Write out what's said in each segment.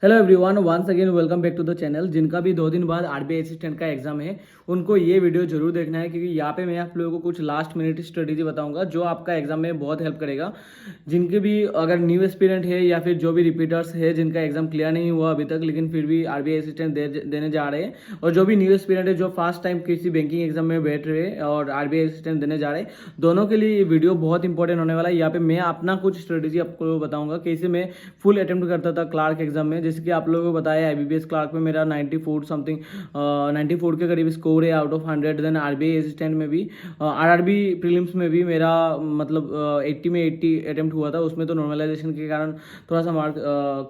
Hello everyone, once again welcome back to the channel. जिनका भी 2 दिन बाद आरबीआई असिस्टेंट का एग्जाम है उनको ये वीडियो जरूर देखना है, क्योंकि यहाँ पे मैं आप लोगों को कुछ लास्ट मिनट स्ट्रेटेजी बताऊंगा जो आपका एग्जाम में बहुत हेल्प करेगा। जिनके भी अगर न्यू एस्पिरेंट है या फिर जो भी रिपीटर्स है जिनका एग्जाम क्लियर नहीं हुआ अभी तक लेकिन फिर भी आरबीआई असिस्टेंट देने जा रहे हैं, और जो भी न्यू एस्पिरेंट है जो फर्स्ट टाइम किसी बैंकिंग एग्जाम में बैठ रहे हैं और आरबीआई असिस्टेंट देने जा रहे हैं, दोनों के लिए ये वीडियो बहुत इंपॉर्टेंट होने वाला है। यहाँ पे मैं अपना कुछ स्ट्रेटेजी आपको बताऊंगा कैसे मैं फुल अटेम्प्ट करता था क्लार्क एग्जाम में। जैसे कि आप लोगों को बताया आईबीपीएस क्लार्क में मेरा 94 समथिंग 94 के करीब स्कोर है out of 100। Then RBI assistant में भी आरआरबी प्रीलिम्स में भी मेरा मतलब 80 में 80 अटेम्प्ट हुआ था। उसमें तो नॉर्मलाइजेशन के कारण थोड़ा सा मार्क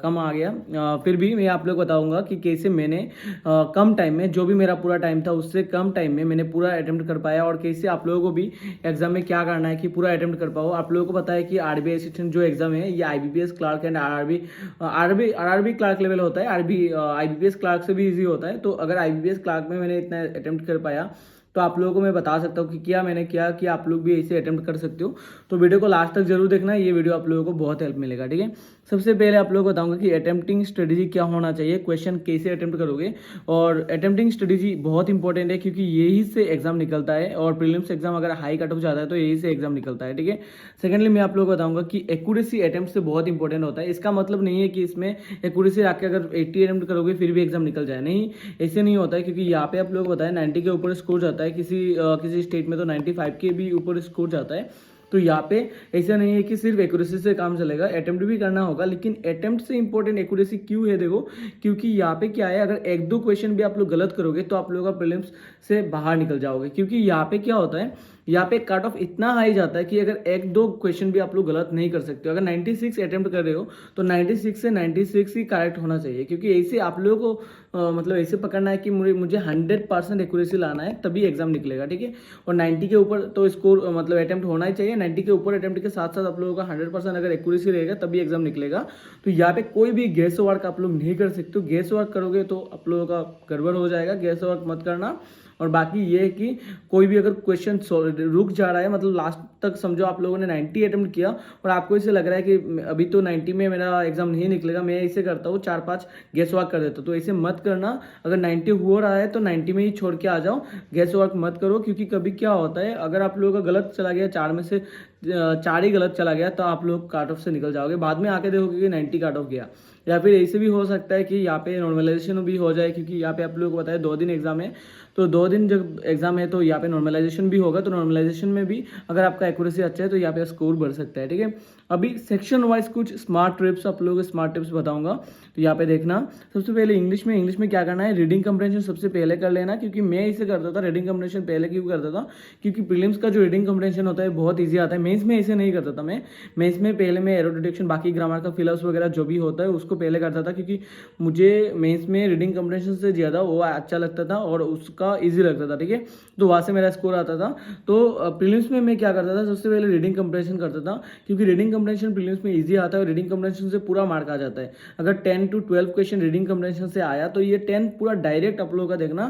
कम आ गया। फिर भी मैं आप लोग को बताऊंगा कि कैसे मैंने कम टाइम में, जो भी मेरा पूरा टाइम था उससे कम टाइम में मैंने पूरा अटेम्प्ट कर पाया, और कैसे आप लोगों को भी एग्जाम में क्या करना है कि पूरा अटेम्प्ट कर पाओ। आप लोगों को पता है कि आरबीआई असिस्टेंट जो एग्जाम है ये IBPS clerk and RRB clerk level होता है। आईबीपीएस क्लार्क से भी इजी होता है। तो अगर आईबीपीएस क्लार्क में मैंने इतना अटेम्प्ट कर पाया तो आप लोगों को मैं बता सकता हूँ कि क्या मैंने किया कि आप लोग भी ऐसे अटेम्प्ट कर सकते हो। तो वीडियो को लास्ट तक जरूर देखना, ये वीडियो आप लोगों को बहुत हेल्प मिलेगा। ठीक है, सबसे पहले आप लोगों को बताऊंगा कि अटेम्प्टिंग स्ट्रेटेजी क्या होना चाहिए, क्वेश्चन कैसे अटेम्प्ट करोगे। और अटेम्प्टिंग स्ट्रेटेजी बहुत इंपॉर्टेंट है क्योंकि यही से एग्जाम निकलता है, और प्रीलिम्स एग्जाम अगर हाई कट ऑफ जाता है तो यही से एग्जाम निकलता है। ठीक है, सेकेंडली मैं आप लोगों को बताऊंगा कि एक्यूरेसी अटेम्प्ट से बहुत इंपॉर्टेंट होता है। इसका मतलब नहीं है कि इसमें एक्यूरेसी रख के अगर 80 अटेम्प्ट करोगे फिर भी एग्जाम निकल जाए, नहीं, ऐसे नहीं होता है। क्योंकि यहाँ पे आप लोगों को बताया 90 के ऊपर स्कोर जाता है, किसी स्टेट में तो 95 के भी ऊपर स्कोर जाता है। तो यहाँ पे ऐसा नहीं है कि सिर्फ एक्यूरेसी से काम चलेगा, अटेम्प्ट भी करना होगा। लेकिन अटेम्प्ट से इंपॉर्टेंट एक्यूरेसी क्यों है देखो, क्योंकि यहाँ पे क्या है, अगर 1-2 क्वेश्चन भी आप लोग गलत करोगे तो आप लोगों का प्रीलिम्स से बाहर निकल जाओगे। क्योंकि यहाँ पे क्या होता है, यहाँ पे कट ऑफ इतना हाई जाता है कि अगर 1-2 क्वेश्चन भी आप लोग गलत नहीं कर सकते हो। अगर 96 अटेम्प्ट कर रहे हो तो 96 से 96 ही करेक्ट होना चाहिए, क्योंकि ऐसे आप लोगों को मतलब ऐसे पकड़ना है कि मुझे 100% एक्यूरेसी लाना है तभी एग्जाम निकलेगा। ठीक है, और 90 के ऊपर तो स्कोर मतलब अटेम्प्ट होना ही चाहिए। 90 के ऊपर अटेम्प्ट के साथ साथ आप लोगों का 100% अगर एक्यूरेसी रहेगा तभी एग्जाम निकलेगा। तो यहाँ पे कोई भी गेस वर्क आप लोग नहीं कर सकते हो। गेस वर्क करोगे तो आप लोगों का गड़बड़ हो जाएगा, गेस वर्क मत करना। और बाकी ये है कि कोई भी अगर क्वेश्चन रुक जा रहा है, मतलब लास्ट तक समझो आप लोगों ने 90 अटेम्प्ट किया और आपको इसे लग रहा है कि अभी तो 90 में मेरा एग्जाम नहीं निकलेगा, मैं इसे करता हूँ 4-5 गेस वर्क कर देता हूँ, तो ऐसे मत करना। अगर 90 हो रहा है तो 90 में ही छोड़ के आ जाओ, गेस वर्क मत करो। क्योंकि कभी क्या होता है, अगर आप लोगों का गलत चला गया, 4 में से 4 ही गलत चला गया तो आप लोग काट ऑफ से निकल जाओगे। बाद में आके देखोगे कि 90 काट ऑफ गया। या फिर ऐसे भी हो सकता है कि यहाँ पे नॉर्मलाइजेशन भी हो जाए, क्योंकि यहाँ पे आप लोगों को बताया 2 दिन एग्जाम है, तो 2 दिन जब एग्जाम है तो यहाँ पे नॉर्मलाइजेशन भी होगा। तो नॉर्मलाइजेशन में भी अगर आपका एक्यूरेसी अच्छा है तो यहाँ पे स्कोर बढ़ सकता है। ठीक है, अभी सेक्शन वाइज कुछ स्मार्ट टिप्स आप लोगों को स्मार्ट टिप्स बताऊंगा। तो यहाँ पे देखना, सबसे पहले इंग्लिश में क्या करना है, रीडिंग कंप्रेंशन सबसे पहले कर लेना। क्योंकि मैं इसे करता था, रीडिंग कंप्रेंशन पहले क्यों करता था, क्योंकि प्रीलिम्स का जो रीडिंग कंप्रेंशन होता है बहुत ईजी आता है। मेंस में ऐसे नहीं करता था मैं। मेंस में पहले मैं एरो डिटेक्शन, बाकी ग्रामर का फिलअप्स वगैरह जो भी होता है उसको पहले करता था, क्योंकि मुझे मेंस में रीडिंग कंप्रेंशन से ज़्यादा वो अच्छा लगता था और उसका ईजी लगता था। ठीक है, तो वहाँ से मेरा स्कोर आता था। तो प्रीलिम्स में मैं क्या करता था, सबसे पहले रीडिंग कंप्रेंशन करता था, क्योंकि रीडिंग कंप्रेंशन प्रीलिम्स में इजी आता है और रीडिंग कंप्रेंशन से पूरा मार्क आ जाता है। अगर 10 to 12 क्वेश्चन रीडिंग कंप्रेंशन से आया तो ये 10 पूरा डायरेक्ट आप लोगों का देखना।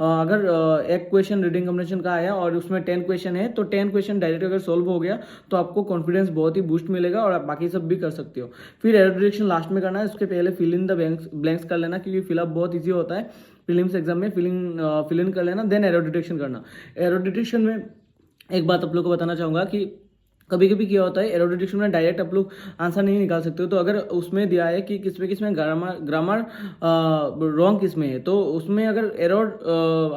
अगर एक क्वेश्चन रीडिंग कंप्रेंशन का आया और उसमें 10 क्वेश्चन है तो 10 क्वेश्चन डायरेक्ट अगर सोल्व हो गया तो आपको कॉन्फिडेंस बहुत ही बूस्ट मिलेगा और आप बाकी सब भी कर सकते हो। फिर एरो डिटेक्शन लास्ट में करना है, उसके पहले फिल इन द ब्लैंक्स कर लेना, क्योंकि फिलअप बहुत ईजी होता है प्रीलिम्स एग्जाम में। फिल इन कर लेना, देन एरो डिटेक्शन करना। एरो डिटेक्शन में एक बात आप लोग को बताना चाहूँगा कि कभी कभी क्या होता है, एरो डिटेक्शन में डायरेक्ट आप लोग आंसर नहीं निकाल सकते हो। तो अगर उसमें दिया है कि किसमें ग्रामर रॉन्ग किसमें है, तो उसमें अगर एरर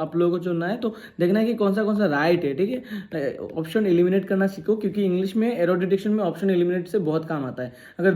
आप लोगों को चुनना है तो देखना है कि कौन सा राइट है। ठीक है, ऑप्शन एलिमिनेट करना सीखो, क्योंकि इंग्लिश में एरो डिटेक्शन में ऑप्शन एलिमिनेट से बहुत काम आता है। अगर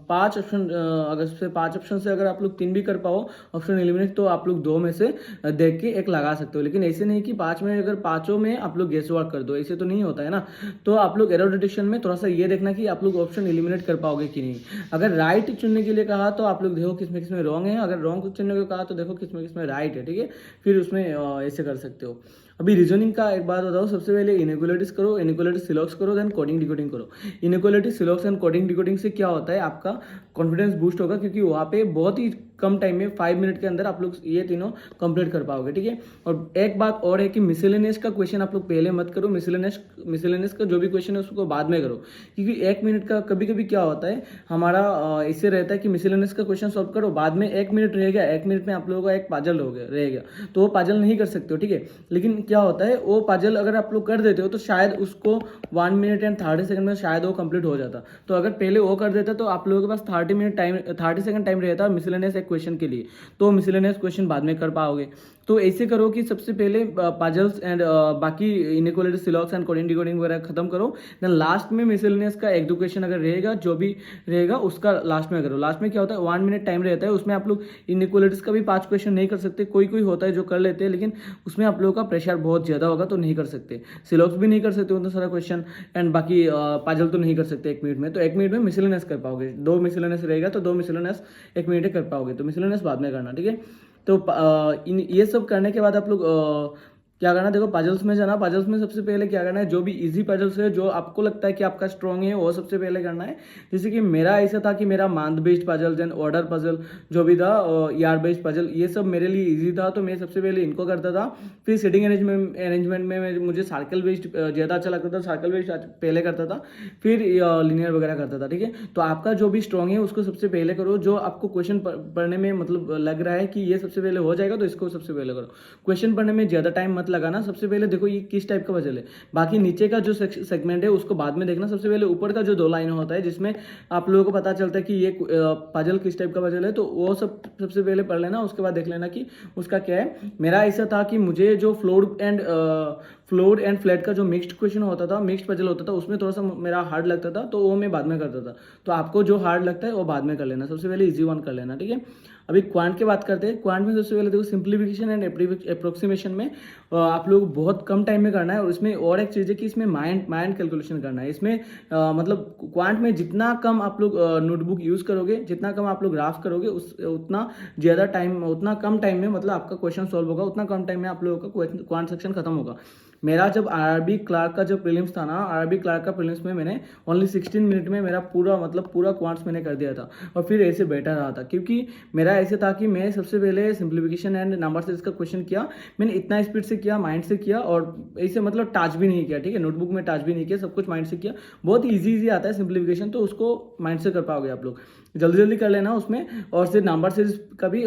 5 ऑप्शन, अगर से 5 ऑप्शन से अगर आप लोग 3 भी कर पाओ ऑप्शन एलिमिनेट, तो आप लोग 2 में से देख के एक लगा सकते हो। लेकिन ऐसे नहीं कि 5 में अगर 5 में आप लोग गेस वर्क कर दो, ऐसे तो नहीं होता है ना। तो आप लोग एरो डिटेक्शन में थोड़ा सा ये देखना कि आप लोग ऑप्शन एलिमिनेट कर पाओगे कि नहीं। अगर राइट चुनने के लिए कहा तो आप लोग देखो किसमें रॉन्ग है, अगर रॉन्ग चुनने को कहा तो देखो किसमें राइट है। ठीक है, फिर उसमें ऐसे कर सकते हो। अभी रीजनिंग का एक बात बताओ, सबसे पहले इनइक्वालिटीज करो, इनइक्वालिटी सिलॉक्स करो, देन कोडिंग डिकोडिंग करो। इनइक्वालिटी सिलॉक्स एंड कोडिंग डिकोडिंग से क्या होता है, आपका कॉन्फिडेंस बूस्ट होगा, क्योंकि वहाँ पे बहुत ही कम टाइम में 5 मिनट के अंदर आप लोग ये तीनों कंप्लीट कर पाओगे, ठीक है। और एक बात और है कि मिसलेनियस का क्वेश्चन आप लोग पहले मत करो, मिसलेनियस का जो भी क्वेश्चन है उसको बाद में करो, क्योंकि 1 मिनट का कभी कभी क्या होता है हमारा इससे रहता है कि मिसलेनियस का क्वेश्चन सॉल्व करो, बाद में 1 मिनट रह गया, 1 मिनट में आप लोगों का एक पाजल रह गया, तो वो पाजल नहीं कर सकते हो, ठीक है। लेकिन क्या होता है, वो पाजल अगर आप लोग कर देते हो तो शायद उसको 1 मिनट एंड 30 सेकंड में शायद वो कंप्लीट हो जाता। तो अगर पहले वो कर देता तो आप लोगों के पास 30 सेकंड टाइम रहता मिसलेनियस एक क्वेश्चन के लिए, तो मिसलेनियस क्वेश्चन बाद में कर पाओगे। तो ऐसे करो कि सबसे पहले पाजल्स एंड बाकी इनइक्वालिटी सिलॉक्स एंड कोडिंग डिकोडिंग वगैरह खत्म करो, देन लास्ट में मिसलेनियस का एक दो क्वेश्चन अगर रहेगा, जो भी रहेगा उसका लास्ट में करो। लास्ट में क्या होता है, 1 मिनट टाइम रहता है, उसमें आप लोग इनइक्वालिटीज का भी 5 क्वेश्चन नहीं कर सकते, कोई कोई होता है जो कर लेते हैं, लेकिन उसमें आप लोगों का प्रेशर बहुत ज़्यादा होगा तो नहीं कर सकते। सिलॉक्स भी नहीं कर सकते उतना सारा क्वेश्चन, एंड बाकी पाजल तो नहीं कर सकते 1 मिनट में। तो 1 मिनट में मिसलेनियस कर पाओगे, 2 मिसलेनियस रहेगा तो 2 मिसलेनियस 1 मिनट कर पाओगे, तो मिसलेनियस बाद में करना, ठीक है। तो ये सब करने के बाद आप लोग क्या करना, देखो पजल्स में जाना, पजल्स में सबसे पहले क्या करना है, जो भी इजी पजल्स है जो आपको लगता है कि आपका स्ट्रॉन्ग है वो सबसे पहले करना है। जैसे कि मेरा ऐसा था कि मेरा month based puzzle, then order puzzle जो भी था, यार बेस्ड पजल, ये सब मेरे लिए इजी था, तो मैं सबसे पहले इनको करता था। फिर सिटिंग अरेंजमेंट में मुझे सर्कल बेस्ड ज़्यादा अच्छा लगता था, सर्कल बेस्ड पहले करता था, फिर लिनियर वगैरह करता था, ठीक है। तो आपका जो भी स्ट्रॉन्ग है उसको सबसे पहले करो, जो आपको क्वेश्चन पढ़ने में मतलब लग रहा है कि ये सबसे पहले हो जाएगा तो इसको सबसे पहले करो। क्वेश्चन पढ़ने में ज़्यादा टाइम लगाना, सबसे पहले देखो ये किस टाइप का पजल है, बाकी नीचे का जो सेगमेंट है उसको बाद में देखना। सबसे पहले ऊपर का जो 2 लाइन होता है जिसमें आप लोगों को पता चलता है कि ये पजल किस टाइप का पजल है, तो वो सबसे पहले पढ़ लेना, उसके बाद देख लेना कि उसका क्या है। मेरा ऐसा था कि मुझे जो फ्लोर एंड फ्लैट का जो मिक्स्ड क्वेश्चन होता था, मिक्स्ड पजल होता था, उसमें थोड़ा सा मेरा हार्ड लगता था, तो वो मैं बाद में करता था। तो आपको जो हार्ड लगता है वो बाद में कर लेना, सबसे पहले इजी वन कर लेना, ठीक है। अभी क्वांट की बात करते हैं। क्वांट में सबसे पहले देखो सिंप्लीफिकेशन एंड अप्रोक्सीमेशन में आप लोग बहुत कम टाइम में करना है, और इसमें और एक चीज़ है कि इसमें माइंड कैलकुलेशन करना है। इसमें मतलब क्वांट में जितना कम आप लोग नोटबुक यूज़ करोगे, जितना कम आप लोग ग्राफ करोगे, उतना कम टाइम में मतलब आपका क्वेश्चन सॉल्व होगा, उतना कम टाइम में आप लोगों का क्वांट सेक्शन खत्म होगा। मेरा जब आरआरबी क्लार्क का जो प्रीलिम्स था ना, आरआरबी क्लार्क का प्रीलिम्स में मैंने ओनली 16 मिनट में मेरा पूरा क्वांट्स मैंने कर दिया था, और फिर ऐसे बैठा रहा था, क्योंकि मेरा ऐसे था कि मैं सबसे पहले सिंप्लीफिकेशन एंड नंबर सीरीज का क्वेश्चन किया, मैंने इतना स्पीड से किया, माइंड से किया, और ऐसे मतलब टच भी नहीं किया, ठीक है, नोटबुक में टच भी नहीं किया, सब कुछ माइंड से किया। बहुत ईजी आता है सिंप्लीफिकेशन, तो उसको माइंड से कर पाओगे आप लोग, जल्दी जल्दी कर लेना उसमें। और फिर नंबर सीरीज का भी,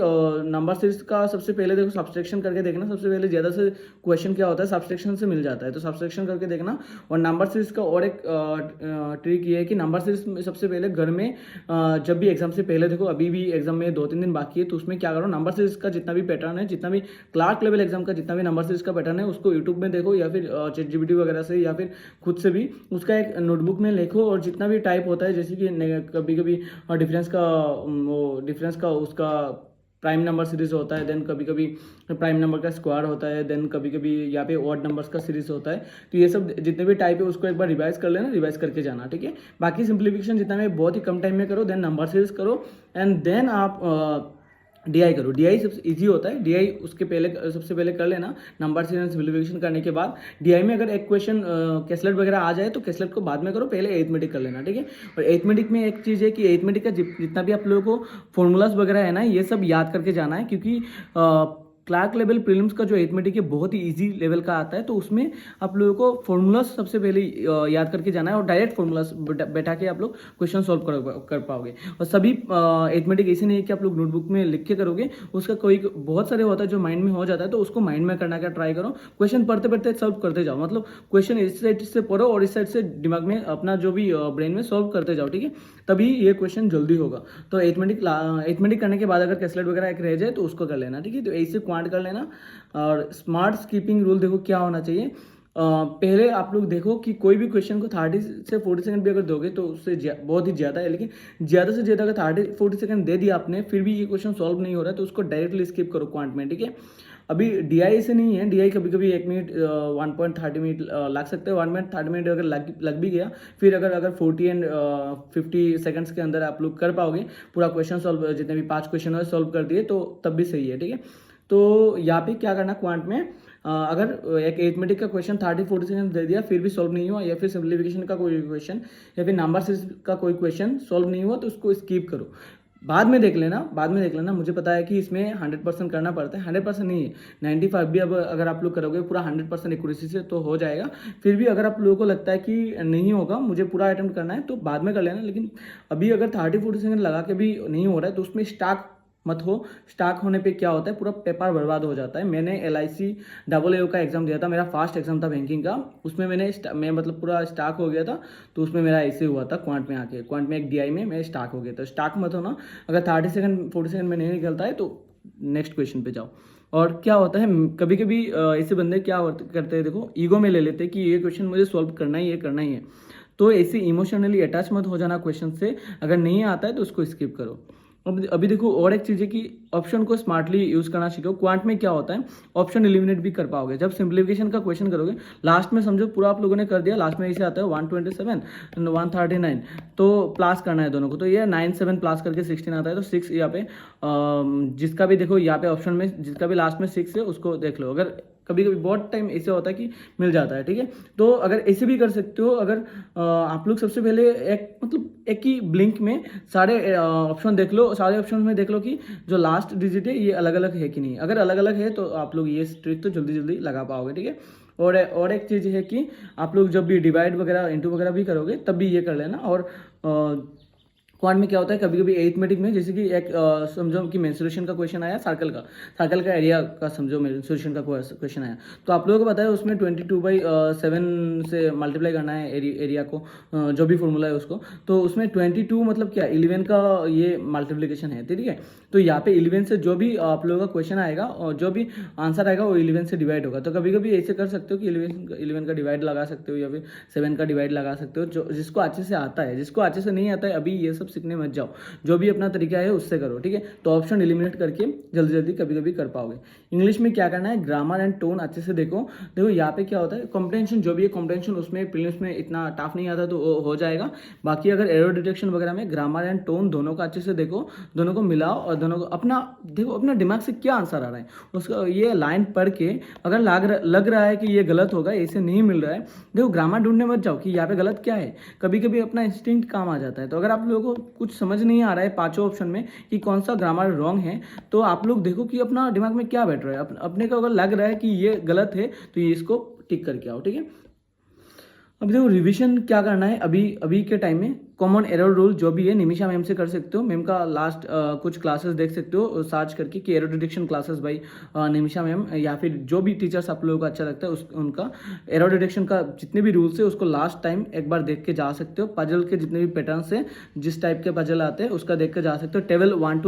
नंबर सीरीज का सबसे पहले देखो सब्सट्रैक्शन करके देखना, सबसे पहले ज़्यादा से क्वेश्चन क्या होता है सब्सट्रैक्शन से मिल जाता है, तो सब्सट्रैक्शन करके देखना। और नंबर सीरीज का और एक ट्रिक ये है कि नंबर सीरीज में सबसे पहले घर में जब भी एग्जाम से पहले देखो, अभी भी एग्जाम में 2-3 दिन बाकी है, तो उसमें क्या करो, नंबर सीरीज का जितना भी पैटर्न है, जितना भी क्लार्क लेवल एग्जाम का जितना भी नंबर सीरीज का पैटर्न है, उसको यूट्यूब में देखो, या फिर ChatGPT वगैरह से, या फिर खुद से भी उसका एक नोटबुक में लिखो, और जितना भी टाइप होता है, जैसे कि कभी कभी डिफरेंस का उसका प्राइम नंबर सीरीज होता है, देन कभी कभी प्राइम नंबर का स्क्वायर होता है, देन कभी कभी यहाँ पे ऑड नंबर्स का सीरीज होता है। तो ये सब जितने भी टाइप है उसको एक बार रिवाइज कर लेना, रिवाइज करके जाना, ठीक है। बाकी सिंप्लीफिकेशन जितना में बहुत ही कम टाइम में करो, देन नंबर सीरीज करो, एंड देन आप DI करो। DI सबसे इजी होता है, DI उसके पहले सबसे पहले कर लेना, नंबर सीरीज सिंप्लीफिकेशन करने के बाद। DI में अगर एक क्वेश्चन कैसलेट वगैरह आ जाए तो कैसलेट को बाद में करो, पहले एरिथमेटिक कर लेना, ठीक है। और एरिथमेटिक में एक चीज़ है कि एरिथमेटिक का जितना भी आप लोगों को फॉर्मूलाज वगैरह है ना, ये सब याद करके जाना है, क्योंकि क्लार्क लेवल प्रीलिम्स का जो एरिथमेटिक है बहुत ही इजी लेवल का आता है, तो उसमें आप लोगों को फॉर्मूलाज सबसे पहले याद करके जाना है, और डायरेक्ट फॉर्मूलाज बैठा के आप लोग क्वेश्चन सॉल्व कर पाओगे। और सभी एरिथमेटिक ऐसे नहीं है कि आप लोग नोटबुक में लिख के करोगे, उसका कोई बहुत सारे होता है जो माइंड में हो जाता है, तो उसको माइंड में करना का ट्राई करो, क्वेश्चन पढ़ते पढ़ते सॉल्व करते जाओ, मतलब क्वेश्चन इस साइड से पढ़ो और इस साइड से दिमाग में अपना जो भी ब्रेन में सॉल्व करते जाओ, ठीक है, तभी ये क्वेश्चन जल्दी होगा। तो एरिथमेटिक करने के बाद अगर कैसलेट वगैरह एक रह जाए तो उसको कर लेना, ठीक है। तो ऐसे क्वांट कर लेना। और स्मार्ट स्कीपिंग रूल देखो क्या होना चाहिए, पहले आप लोग देखो कि कोई भी क्वेश्चन को 30 से 40 सेकंड भी अगर दोगे तो उससे बहुत ही ज़्यादा है, लेकिन ज़्यादा से ज़्यादा अगर 30-40 सेकंड दे दिया आपने, फिर भी ये क्वेश्चन सॉल्व नहीं हो रहा है, तो उसको डायरेक्टली स्किप करो क्वांट में, ठीक है। अभी DI से नहीं है, DI कभी कभी 1 मिनट 1.30 मिनट लग सकते हैं, 1 मिनट 30 मिनट अगर लग भी गया, फिर अगर 40 एंड 50 सेकंड्स के अंदर आप लोग कर पाओगे पूरा क्वेश्चन सॉल्व, जितने भी 5 क्वेश्चन है सॉल्व कर दिए, तो तब भी सही है, ठीक है। तो यहाँ पे क्या करना, क्वांट में अगर एक एरिथमेटिक का क्वेश्चन 30-40 सेकंड दे दिया फिर भी सॉल्व नहीं हुआ, या फिर सिंप्लीफिकेशन का कोई क्वेश्चन या फिर नंबर सीरीज का कोई क्वेश्चन सॉल्व नहीं हुआ, तो उसको स्किप करो, बाद में देख लेना। मुझे पता है कि इसमें 100% करना पड़ता है, 100% नहीं है, 95 भी अब अगर आप लोग करोगे पूरा 100% एक्यूरेसी से तो हो जाएगा। फिर भी अगर आप लोगों को लगता है कि नहीं होगा, मुझे पूरा अटेम्प्ट करना है, तो बाद में कर लेना। लेकिन अभी अगर 30-40 सेकंड लगा के भी नहीं हो रहा है तो उसमें स्टाक मत हो। स्टाक होने पे क्या होता है, पूरा पेपर बर्बाद हो जाता है। मैंने LIC AA का एग्जाम दिया था, मेरा फर्स्ट एग्जाम था बैंकिंग का, उसमें मैं मतलब पूरा स्टाक हो गया था। तो उसमें मेरा ऐसे हुआ था, क्वांट में एक DI में मैं स्टाक हो गया था। स्टाक मत हो ना, अगर 30 सेकंड 40 सेकंड में नहीं निकलता है तो नेक्स्ट क्वेश्चन पे जाओ। और क्या होता है, कभी कभी ऐसे बंदे क्या करते हैं, देखो ईगो में ले लेते हैं कि ये क्वेश्चन मुझे सॉल्व करना ही है। तो ऐसे इमोशनली अटैच मत हो जाना क्वेश्चन से। अगर नहीं आता है तो उसको स्किप करो। अभी देखो और एक चीज़ है कि ऑप्शन को स्मार्टली यूज़ करना सीखो। क्वांट में क्या होता है, ऑप्शन एलिमिनेट भी कर पाओगे जब सिंप्लीफिकेशन का क्वेश्चन करोगे। लास्ट में समझो पूरा आप लोगों ने कर दिया, लास्ट में इसे आता है 127 139, तो प्लस करना है दोनों को। तो ये 9 7 प्लस करके 16 आता है, तो 6 यहाँ पे जिसका भी देखो यहाँ पे ऑप्शन में जिसका भी लास्ट में 6 है उसको देख लो। अगर कभी कभी बहुत टाइम ऐसे होता है कि मिल जाता है, ठीक है। तो अगर ऐसे भी कर सकते हो, अगर आप लोग सबसे पहले एक ही ब्लिंक में सारे ऑप्शन देख लो, सारे ऑप्शन में देख लो कि जो लास्ट डिजिट है ये अलग अलग है कि नहीं। अगर अलग अलग है तो आप लोग ये ट्रिक तो जल्दी जल्दी लगा पाओगे, ठीक है। और एक चीज़ है कि आप लोग जब भी डिवाइड वगैरह इंटू वगैरह भी करोगे तब भी ये कर लेना। और क्वांट में क्या होता है, कभी कभी एरिथमेटिक में जैसे कि एक समझो कि मेंसुरेशन का क्वेश्चन आया, सर्कल का एरिया का समझो मेंसुरेशन का क्वेश्चन आया, तो आप लोगों को पता है उसमें 22/7 से मल्टीप्लाई करना है एरिया को, जो भी फॉर्मूला है उसको। तो उसमें 22 मतलब क्या, 11 का ये मल्टीप्लीकेशन है, ठीक है। तो यहाँ पे 11 से जो भी आप लोगों का क्वेश्चन आएगा और जो भी आंसर आएगा वो 11 से डिवाइड होगा। तो कभी कभी ऐसे कर सकते हो कि 11 का डिवाइड लगा सकते हो, या फिर 7 का डिवाइड लगा सकते हो, जो जिसको अच्छे से आता है। जिसको अच्छे से नहीं आता है अभी ये सब सीखने मत जाओ, जो भी अपना तरीका है उससे करो, ठीक है। तो ऑप्शन एलिमिनेट करके जल्दी जल्दी कभी कभी कर पाओगे। इंग्लिश में क्या करना है, ग्रामर एंड टोन अच्छे से देखो। यहाँ पे क्या होता है, कॉम्प्रिहेंशन जो भी है कॉम्प्रिहेंशन उसमें प्रीलिम्स में इतना टफ नहीं आता तो हो जाएगा। बाकी अगर एरर डिटेक्शन वगैरह में ग्रामर एंड टोन दोनों का अच्छे से देखो, दोनों को मिलाओ और दोनों को अपना देखो, अपना दिमाग से क्या आंसर आ रहा है उसका ये लाइन पढ़ के अगर लग रहा है कि ये गलत होगा, ऐसे नहीं मिल रहा है, देखो ग्रामर ढूंढने मत जाओ कि यहाँ पे गलत क्या है। कभी कभी अपना इंस्टिंक्ट काम आ जाता है। तो अगर आप लोगों को कुछ समझ नहीं आ रहा है पांचों ऑप्शन में कि कौन सा ग्रामर रॉन्ग है, तो आप लोग देखो कि अपना दिमाग में क्या बैठ रहा है। अपने को अगर लग रहा है कि ये गलत है तो ये इसको टिक करके आओ, ठीक है। अब देखो रिवीजन क्या करना है, अभी के टाइम में कॉमन एरर रूल जो भी है निमिषा मैम से कर सकते हो। मैम का लास्ट कुछ क्लासेस देख सकते हो सर्च करके कि error detection classes by Nimisha ma'am, या फिर जो भी टीचर्स आप लोगों को अच्छा लगता है उनका एरर डिटेक्शन का जितने भी रूल्स है उसको लास्ट टाइम एक बार देख के जा सकते हो। पजल के जितने भी पैटर्न्स है, जिस टाइप के पजल आते हैं उसका देख के जा सकते हो। टेबल 1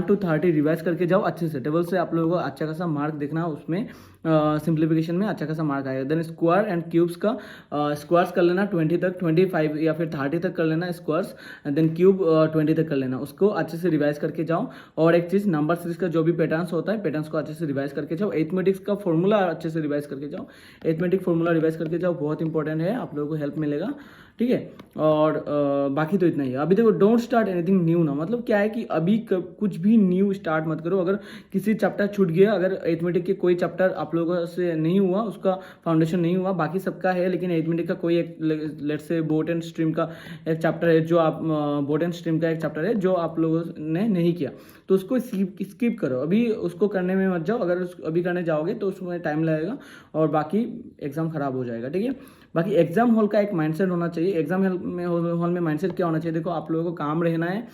to 30 रिवाइज करके जाओ अच्छे से। टेबल से आप लोगों को अच्छा खासा मार्क देखना, उसमें सिंप्लीफिकेशन में अच्छा खासा मार्क आएगा। देन स्क्वायर एंड क्यूब्स का स्क्वायर्स कर लेना 20 तक, 25 या फिर 30 तक कर लेना स्क्वायर्स। देन क्यूब 20 तक कर लेना, उसको अच्छे से रिवाइज करके जाओ। और एक चीज़ नंबर सीरीज का जो भी पैटर्न्स होता है पैटर्न्स को अच्छे से रिवाइज करके जाओ। एथमेटिक्स का फॉर्मूला अच्छे से रिवाइज करके जाओ, एथमेटिक फॉर्मूला रिवाइज करके जाओ, बहुत इंपॉर्टेंट है, आप लोगों को हेल्प मिलेगा, ठीक है। और बाकी तो इतना ही है। अभी देखो डोंट स्टार्ट एनीथिंग न्यू ना, मतलब क्या है कि अभी कुछ भी न्यू स्टार्ट मत करो। अगर किसी चैप्टर छूट गया, अगर एथमेटिक के कोई चैप्टर आप लोगों से नहीं हुआ, उसका फाउंडेशन नहीं हुआ, बाकी सबका है, लेकिन एथमेटिक का कोई एक let's say boat and stream का एक चैप्टर है जो आप बोट एंड स्ट्रीम का एक चैप्टर है जो आप लोगों ने नहीं किया, तो उसको स्किप करो। अभी उसको करने में मत जाओ, अगर अभी करने जाओगे तो उसमें टाइम लगेगा और बाकी एग्जाम खराब हो जाएगा, ठीक है। बाकी एग्जाम हॉल का एक माइंडसेट होना चाहिए। एग्जाम हॉल में माइंडसेट क्या होना चाहिए, देखो आप लोगों को काम रहना है,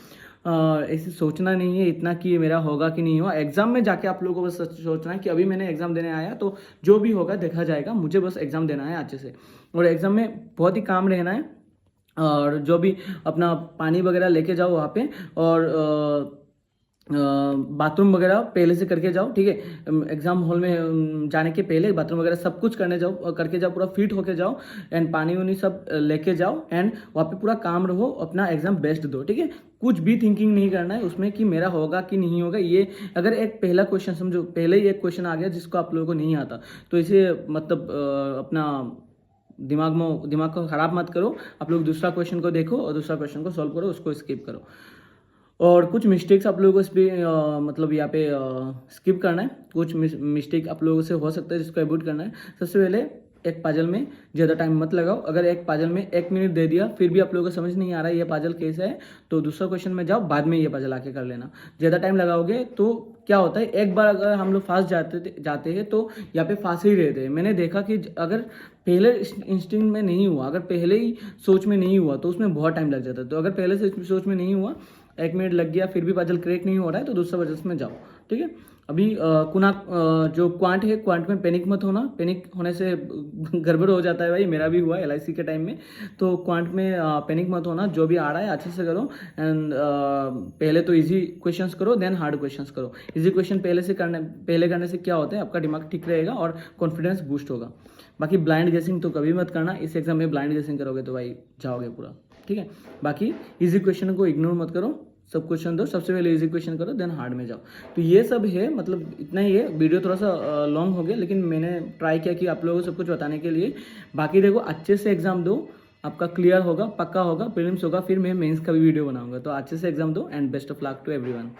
ऐसे सोचना नहीं है इतना कि मेरा होगा कि नहीं होगा। एग्जाम में जाके आप लोगों को बस सोचना है कि अभी मैंने एग्जाम देने आया तो जो भी होगा देखा जाएगा, मुझे बस एग्जाम देना है अच्छे से। और एग्जाम में बहुत ही काम रहना है, और जो भी अपना पानी वगैरह लेके जाओ वहाँ पे, और बाथरूम वगैरह पहले से करके जाओ, ठीक है। एग्जाम हॉल में जाने के पहले बाथरूम वगैरह सब कुछ करके जाओ, पूरा फिट होके जाओ, एंड पानी वानी सब लेके जाओ, एंड वहाँ पे पूरा काम रहो, अपना एग्जाम बेस्ट दो, ठीक है। कुछ भी थिंकिंग नहीं करना है उसमें कि मेरा होगा कि नहीं होगा। ये अगर एक पहला क्वेश्चन समझो, पहले ही एक क्वेश्चन आ गया जिसको आप लोगों को नहीं आता, तो इसे मतलब अपना दिमाग को खराब मत करो। आप लोग दूसरा क्वेश्चन को देखो और दूसरा क्वेश्चन को सॉल्व करो, उसको स्किप करो। और कुछ मिस्टेक्स आप लोगों को इस पर मतलब यहाँ पे स्किप करना है। कुछ मिस्टेक आप लोगों से हो सकता है जिसको अवॉइड करना है। सबसे पहले एक पाजल में ज़्यादा टाइम मत लगाओ। अगर एक पाजल में 1 मिनट दे दिया फिर भी आप लोगों को समझ नहीं आ रहा है ये पाजल कैसे है, तो दूसरा क्वेश्चन में जाओ, बाद में ये पाजल आके कर लेना। ज़्यादा टाइम लगाओगे तो क्या होता है, एक बार अगर हम लोग फास्ट जाते हैं तो यहाँ पे फास्ट ही रहते हैं। मैंने देखा कि अगर पहले इंस्टिंक्ट में नहीं हुआ, अगर पहले ही सोच में नहीं हुआ तो उसमें बहुत टाइम लग जाता है। तो अगर पहले से सोच में नहीं हुआ, 1 मिनट लग गया फिर भी पजल क्रैक नहीं हो रहा है, तो दूसरा पजल्स में जाओ। ठीक है, अभी जो क्वांट है, क्वांट में पैनिक मत होना। पैनिक होने से गड़बड़ हो जाता है भाई, मेरा भी हुआ LIC के टाइम में। तो क्वांट में पैनिक मत होना, जो भी आ रहा है अच्छे से करो। एंड पहले तो इजी क्वेश्चंस करो, देन हार्ड क्वेश्चंस करो। इजी क्वेश्चन पहले करने से क्या होता है, आपका दिमाग ठीक रहेगा और कॉन्फिडेंस बूस्ट होगा। बाकी ब्लाइंड गेसिंग तो कभी मत करना। इस एग्जाम में ब्लाइंड गेसिंग करोगे तो भाई जाओगे पूरा। ठीक है, बाकी इजी क्वेश्चन को इग्नोर मत करो, सब क्वेश्चन दो, सबसे पहले इजी क्वेश्चन करो, देन हार्ड में जाओ। तो ये सब है, मतलब इतना ही है। वीडियो थोड़ा सा लॉन्ग हो गया, लेकिन मैंने ट्राई किया कि आप लोगों को सब कुछ बताने के लिए। बाकी देखो, अच्छे से एग्जाम दो, आपका क्लियर होगा, पक्का होगा। प्रीलिम्स होगा, फिर मैं मेंस का भी वीडियो बनाऊंगा। तो अच्छे से एग्जाम दो and best of luck to everyone.